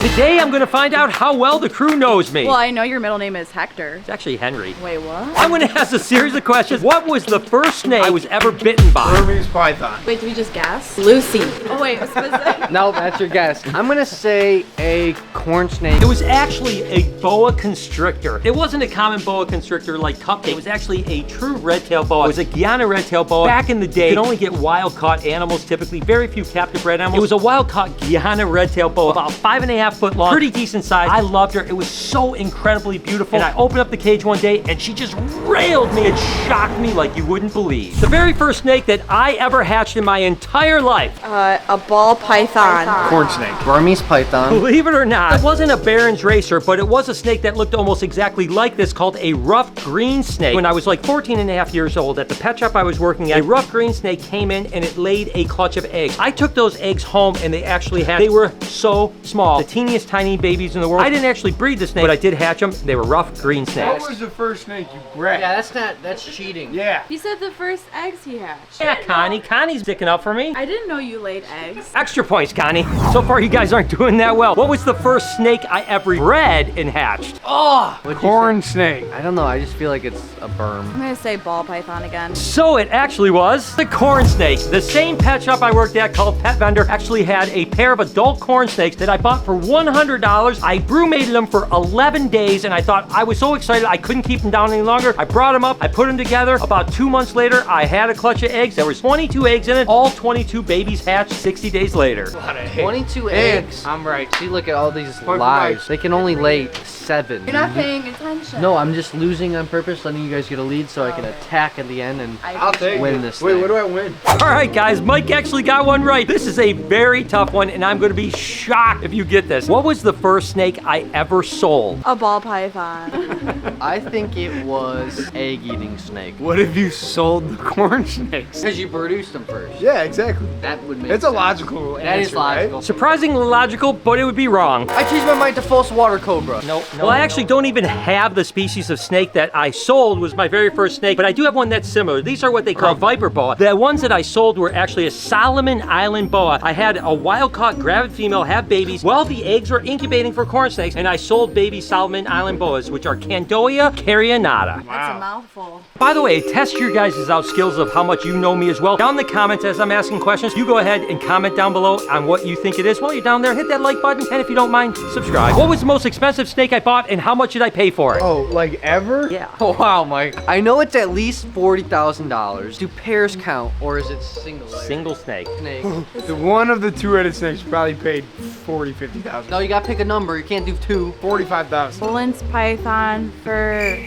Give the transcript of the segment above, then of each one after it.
Today I'm gonna find out how well the crew knows me. Well, I know your middle name is Hector. It's actually Henry. Wait, what? I'm gonna ask a series of questions. What was the first snake I was ever bitten by? Burmese python. Wait, did we just guess? Lucy. Oh wait, what's specific? No, that's your guess. I'm gonna say a corn snake. It was actually a boa constrictor. It wasn't a common boa constrictor like Cupcake. It was actually a true red-tailed boa. It was a Guyana red-tailed boa. Back in the day, you could only get wild-caught animals, typically very few captive bred animals. It was a wild-caught Guyana red-tailed boa, about 5.5 foot long, pretty decent size. I loved her. It was so incredibly beautiful. And I opened up the cage one day and she just railed me. It shocked me like you wouldn't believe. The very first snake that I ever hatched in my entire life. A ball python. Corn snake. Burmese python. Believe it or not, it wasn't a Baron's racer, but it was a snake that looked almost exactly like this, called a rough green snake. When I was like 14 and a half years old, at the pet shop I was working at, a rough green snake came in and it laid a clutch of eggs. I took those eggs home and they were so small, the teeniest tiny babies in the world. I didn't actually breed the snake, but I did hatch them. They were rough green snakes. What was the first snake you bred? Yeah, that's cheating. Yeah. You said the first eggs he hatched. Yeah, Connie. Connie's sticking up for me. I didn't know you laid eggs. Extra points, Connie. So far, you guys aren't doing that well. What was the first snake I ever bred and hatched? Oh, Corn snake. I don't know, I just feel like it's a berm. I'm gonna say ball python again. so it actually was the corn snake. The same pet shop I worked at called Pet Vendor actually had a pair of adult corn snakes that I bought for $100. I brewmated them for 11 days and I thought I was so excited I couldn't keep them down any longer. I brought them up, I put them together. About 2 months later, I had a clutch of eggs. There was 22 eggs in it. All 22 babies hatched 60 days later. 22 eggs. I'm right. See, look at all these Point for lives. Mike. They can only lay 7. You're not paying attention. No, I'm just losing on purpose, letting you guys get a lead so I can attack at the end and I'll take win it. this Wait, thing. what do I win? All right, guys, Mike actually got one right. This is a very tough one, and I'm going to be shocked if you get this. What was the first snake I ever sold? A ball python. I think it was egg-eating snake. What if you sold the corn snakes? Because you produced them first. Yeah, exactly. That would make It's sense. a logical answer, That is logical. right? Surprisingly logical, but it would be wrong. I changed my mind to false water cobra. No, well, I actually don't even have the species of snake that I sold was my very first snake, but I do have one that's similar. These are what they call viper boa. The ones that I sold were actually a Solomon Island boa. I had a wild-caught gravid female have babies while the eggs were incubating for corn snakes, and I sold baby Solomon Island boas, which are Candoia carionata. That's a mouthful. By the way, test your guys' out skills of how much you know me as well. Down in the comments as I'm asking questions, you go ahead and comment down below on what you think it is. While you're down there, hit that like button, and if you don't mind, subscribe. What was the most expensive snake I bought, and how much did I pay for it? Oh, like ever? Yeah. Oh, wow, Mike. I know it's at least $40,000. Do pairs count, or is it single layer? Single snake. snake? The one of the two-headed snakes probably paid 40, 50,000. No, you gotta pick a number. You can't do 2. 45,000. Bolin's python for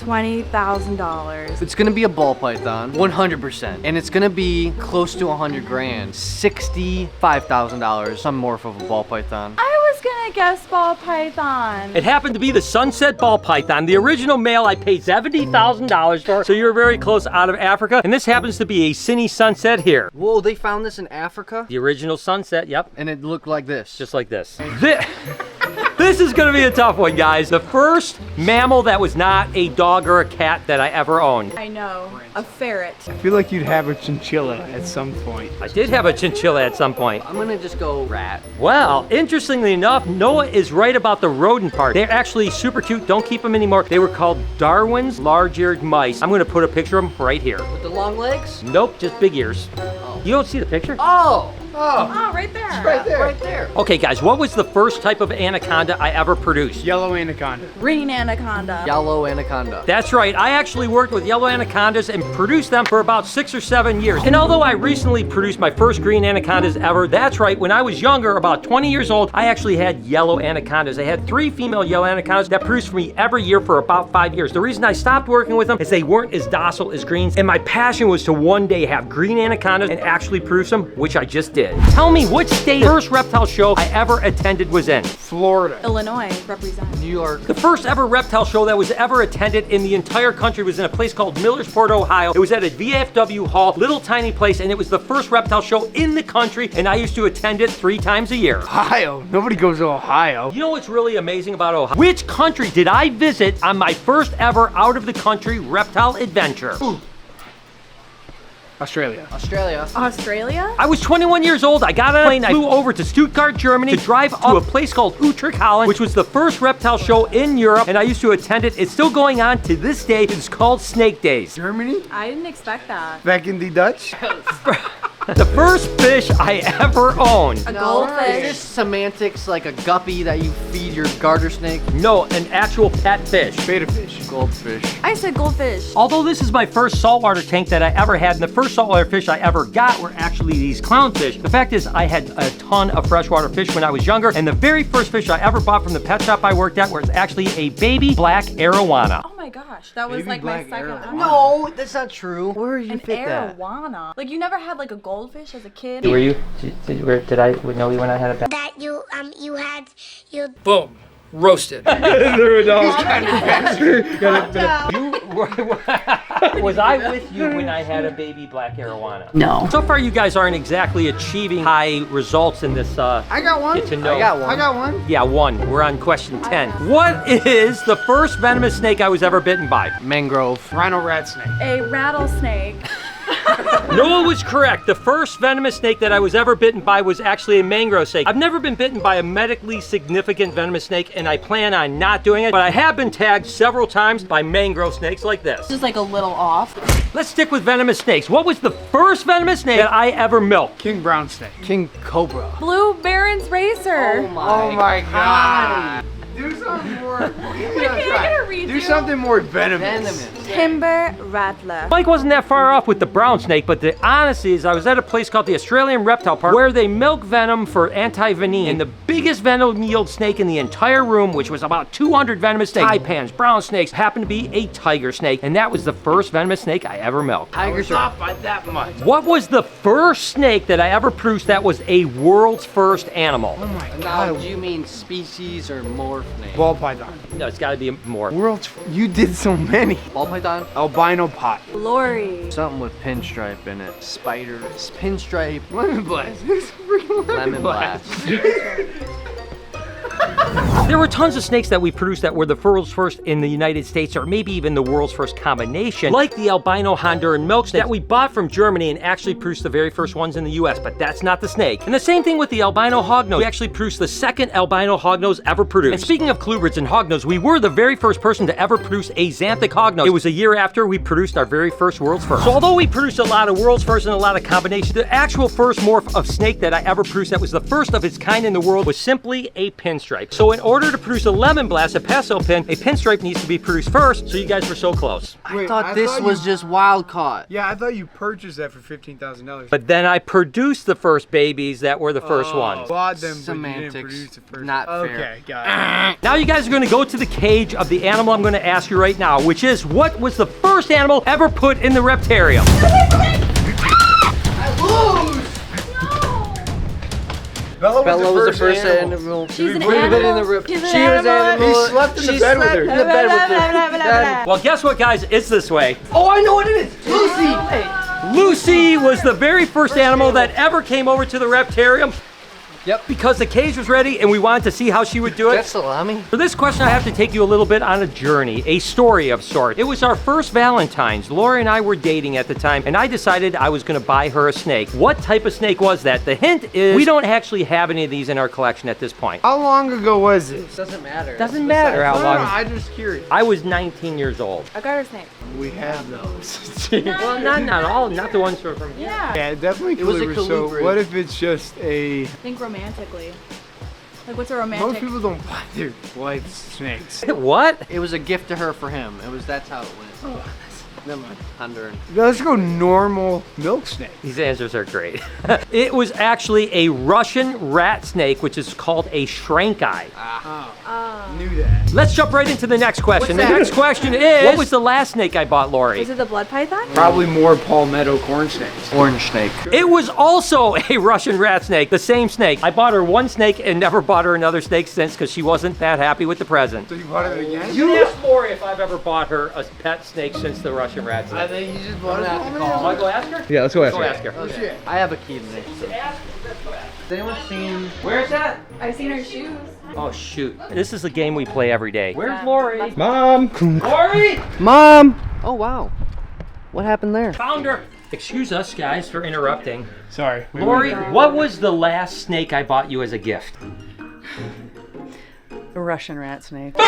$20,000. It's gonna be a ball python, 100%, and it's gonna be close to 100 grand, $65,000. Some morph of a ball python. I was gonna guess ball python. It happened to be the sunset ball python. The original male I paid $70,000 for, so you're very close out of Africa. And this happens to be a Cine sunset here. Whoa, they found this in Africa, The original sunset, yep, and it looked like this. just like this. This is gonna be a tough one, guys. The first mammal that was not a dog or a cat that I ever owned. I know. A ferret. I feel like you'd have a chinchilla at some point. I did have a chinchilla at some point. I'm gonna just go rat. Well, interestingly enough, Noah is right about the rodent part. They're actually super cute. Don't keep them anymore. They were called Darwin's large-eared mice. I'm gonna put a picture of them right here. With the long legs? Nope, just big ears. You don't see the picture? Oh! Oh, right there. Right there. Right there. Okay, guys, what was the first type of anaconda I ever produced? Yellow anaconda. Green anaconda. Yellow anaconda. That's right. I actually worked with yellow anacondas and produced them for about 6 or 7 years. And although I recently produced my first green anacondas ever, that's right, when I was younger, about 20 years old, I actually had yellow anacondas. I had 3 female yellow anacondas that produced for me every year for about 5 years. The reason I stopped working with them is they weren't as docile as greens, and my passion was to one day have green anacondas and actually produce them, which I just did. Tell me which state the first reptile show I ever attended was in. Florida. Illinois, represent. New York. The first ever reptile show that was ever attended in the entire country was in a place called Millersport, Ohio. It was at a VFW hall, little tiny place, and it was the first reptile show in the country, and I used to attend it 3 times a year. Ohio. Nobody goes to Ohio. You know what's really amazing about Ohio? Which country did I visit on my first ever out of the country reptile adventure? Australia. Australia. Australia? I was 21 years old. I got on a plane. I flew over to Stuttgart, Germany to drive to a place called Utrecht, Holland, which was the first reptile show in Europe, and I used to attend it. It's still going on to this day. It's called Snake Days. Germany? I didn't expect that. Back in the Dutch? The first fish I ever owned. A Is goldfish. this semantics like a guppy that you feed your garter snake? No, an actual pet fish. Beta fish. Goldfish. I said goldfish. Although this is my first saltwater tank that I ever had, and the first saltwater fish I ever got were actually these clownfish. The fact is, I had a ton of freshwater fish when I was younger, and the very first fish I ever bought from the pet shop I worked at was actually a baby black arowana. Oh my gosh, that was Baby like my black second. arowana. No, that's not true. Where did you An fit that? arowana. Like you never had like a goldfish as a kid? Were you? Did I know you when I had a that you had you Boom. Roasted. Was I with you when I had a baby black arowana? No. So far, you guys aren't exactly achieving high results in this. I got one. Get to know. I got one. I got one. Yeah, one. We're on question 10. What is the first venomous snake I was ever bitten by? Mangrove. Rhino rat snake. A rattlesnake. Noah was correct. The first venomous snake that I was ever bitten by was actually a mangrove snake. I've never been bitten by a medically significant venomous snake, and I plan on not doing it, but I have been tagged several times by mangrove snakes like this. Just like a little off. Let's stick with venomous snakes. What was the first venomous snake that I ever milked? King brown snake. King Cobra. Blue Baron's Racer. Oh my god. Do something more. Do something more venomous. Timber Rattler. Mike wasn't that far off with the brown snake, but the honesty is I was at a place called the Australian Reptile Park where they milk venom for anti-venin. And the biggest venom yield snake in the entire room, which was about 200 venomous snakes, taipans, brown snakes, happened to be a tiger snake. And that was the first venomous snake I ever milked. Tigers are Not by that much. What was the first snake that I ever produced that was a world's first animal? Oh my Now, god. do you mean species or morph name? Ball python. No, it's gotta be more. World's. You did so many. Ball python? Albino pot. Lori. Something with pinstripe in it. Spiders. Pinstripe. Lemon blast. It's freaking Lemon blast. There were tons of snakes that we produced that were the world's first in the United States, or maybe even the world's first combination, like the albino Honduran milk snake that we bought from Germany and actually produced the very first ones in the US, but that's not the snake. And the same thing with the albino hognose. We actually produced the second albino hognose ever produced. And speaking of colubrids and hognose, we were the very first person to ever produce a xanthic hognose. It was a year after we produced our very first world's first. So although we produced a lot of world's first and a lot of combinations, the actual first morph of snake that I ever produced that was the first of its kind in the world was simply a pinstripe. So in order to produce a lemon blast, a pastel pin, a pinstripe needs to be produced first, so you guys were so close. I thought this was just wild caught. Yeah, I thought you purchased that for $15,000. But then I produced the first babies that were the first ones. Bought them, but you Semantics. didn't produce the first. Not fair. Okay, got it. Now you guys are gonna go to the cage of the animal I'm gonna ask you right now, which is, what was the first animal ever put in the Reptarium? Bella was the first animal. She's an Put it in the animal. rip. She's an She was animal. He slept in the bed with her. In the bed with her. Well, guess what, guys? It's this way. Oh, I know what it is. Lucy. Lucy was the very first animal that ever came over to the Reptarium. Yep. Because the cage was ready and we wanted to see how she would do it. That's salami. For this question, I have to take you a little bit on a journey, a story of sorts. It was our first Valentine's. Lori and I were dating at the time, and I decided I was gonna buy her a snake. What type of snake was that? The hint is we don't actually have any of these in our collection at this point. How long ago was this? Doesn't matter. Doesn't matter how No, long. I'm just curious. I was 19 years old. A garter snake. We have those. Well, not all, not the ones from here. Yeah. Yeah, definitely It was a colubrid. So colubrid. what if it's just a... Think romantically. Like what's a Most romantic? people don't buy their wife's snakes. What? It was a gift to her for him. That's how it went. Never mind. Honduran. Let's go normal milk snake. These answers are great. It was actually a Russian rat snake, which is called a shrank eye. Knew that. Let's jump right into the next question. What's The that? next question is, what was the last snake I bought, Lori? Was it the blood python? Probably more palmetto corn snakes. Orange snake. It was also a Russian rat snake, the same snake. I bought her one snake and never bought her another snake since because she wasn't that happy with the present. So you bought it again? You asked Lori if I've ever bought her a pet snake since the Russian rat I snake. think you just bought it. have to for call. me. Want to go ask her? Yeah, let's go ask Go her. ask her. Oh shit. I have a key to this. Ask her. Let's go ask her. Has anyone seen? Where's that? I've seen her shoes. Oh, shoot. This is a game we play every day. Where's Lori? Mom! Lori! Mom! Oh, wow. What happened there? Found her. Excuse us, guys, for interrupting. Sorry. Lori, what was the last snake I bought you as a gift? A Russian rat snake. What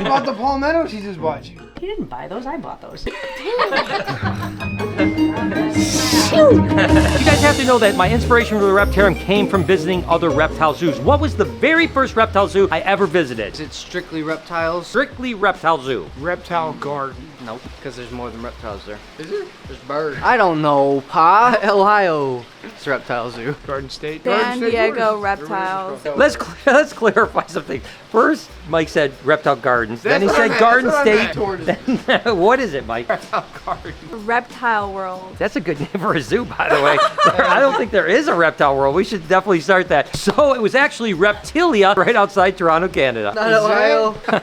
about the palmettos he just bought you? He didn't buy those, I bought those. You guys have to know that my inspiration for the Reptarium came from visiting other reptile zoos. What was the very first reptile zoo I ever visited? Is it strictly reptiles? Strictly Reptile Zoo. Reptile garden. Nope, because there's more than reptiles there. Is there? There's birds. I don't know, Pa. Ohio. It's a reptile zoo. Garden State. San Garden State Diego Forest. reptiles. Let's clarify something. First, Mike said Reptile Gardens. Then he That's what I said meant. Garden That's what I meant. State. Then, what is it, Mike? Reptile garden. Reptile World. That's a good name for a zoo, by the way. I don't think there is a reptile world. We should definitely start that. So it was actually Reptilia right outside Toronto, Canada. Not Ohio.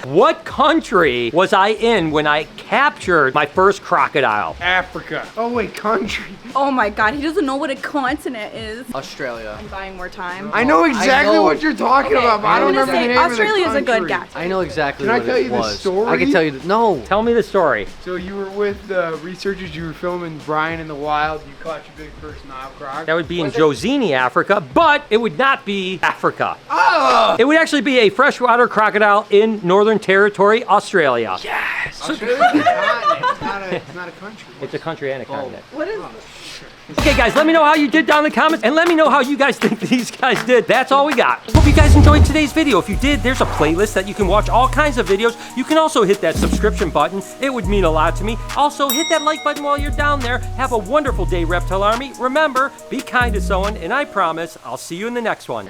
What country was I in when I captured my first crocodile? Africa. Oh wait, country. Oh my god, he doesn't know what a continent is. Australia. I'm buying more time. I know exactly know. what you're talking Okay, about, but I I'm don't gonna remember the say name Australia of is the a good country. guess. I know exactly Can I what tell it you the was. story? I can tell you no. Tell me the story. So you were with the researchers, you were filming Brian in the wild, you caught your big first Nile croc. That would be in Josini, Africa, but it would not be Africa. Oh! It would actually be a freshwater crocodile in Northern Territory, Australia. Yes! Australia's a continent, it's not a country. It's a country and a continent. What is Okay, guys, let me know how you did down in the comments, and let me know how you guys think these guys did. That's all we got. Hope you guys enjoyed today's video. If you did, there's a playlist that you can watch all kinds of videos. You can also hit that subscription button. It would mean a lot to me. Also, hit that like button while you're down there. Have a wonderful day, Reptile Army. Remember, be kind to someone, and I promise I'll see you in the next one.